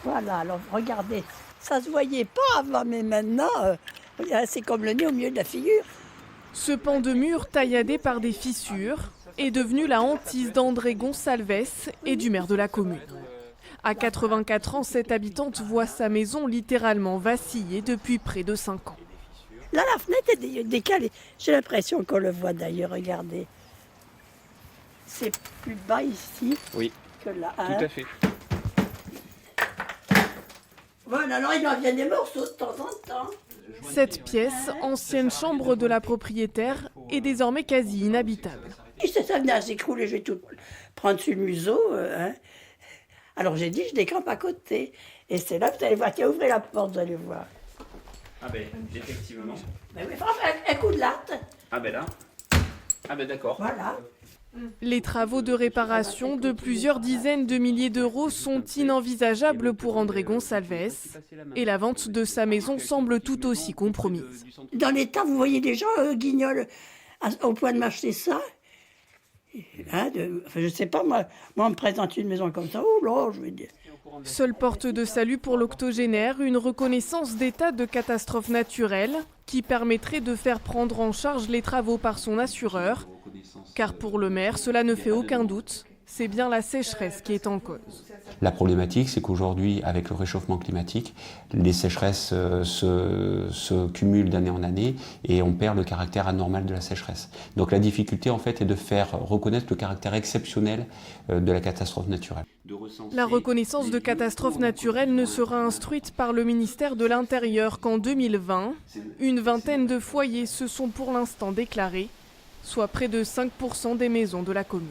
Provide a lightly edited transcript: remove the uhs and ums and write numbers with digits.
Voilà, alors regardez, ça se voyait pas avant, mais maintenant, c'est comme le nez au milieu de la figure. Ce pan de mur tailladé par des fissures est devenu la hantise d'André Gonçalves et du maire de la commune. À 84 ans, cette habitante voit sa maison littéralement vaciller depuis près de 5 ans. Là, la fenêtre est décalée. J'ai l'impression qu'on le voit d'ailleurs, regardez. C'est plus bas ici que là. Tout à fait. Voilà, alors il en vient des morceaux de temps en temps. Cette pièce, ancienne chambre de la propriétaire, est désormais quasi inhabitable. Et ça venait à s'écrouler, je vais tout prendre sur le museau. Alors j'ai dit, je décampe à côté. Et c'est là que vous allez voir, tiens, ouvrez la porte, vous allez voir. Ah ben, effectivement. Mais oui, enfin, un coup de latte. Ah ben là. Ah ben d'accord. Voilà. Les travaux de réparation de plusieurs dizaines de milliers d'euros sont inenvisageables pour André Gonçalves et la vente de sa maison semble tout aussi compromise. Dans l'état, vous voyez des gens guignols au point de m'acheter ça. Je sais pas, moi, on me présente une maison comme ça, oh là, je vais dire. Seule porte de salut pour l'octogénaire, une reconnaissance d'état de catastrophe naturelle qui permettrait de faire prendre en charge les travaux par son assureur. Car pour le maire, cela ne fait aucun doute, c'est bien la sécheresse qui est en cause. La problématique, c'est qu'aujourd'hui, avec le réchauffement climatique, les sécheresses se cumulent d'année en année et on perd le caractère anormal de la sécheresse. Donc la difficulté, en fait, est de faire reconnaître le caractère exceptionnel de la catastrophe naturelle. La reconnaissance de catastrophe naturelle ne sera instruite par le ministère de l'Intérieur qu'en 2020. Une vingtaine de foyers se sont pour l'instant déclarés, soit près de 5% des maisons de la commune.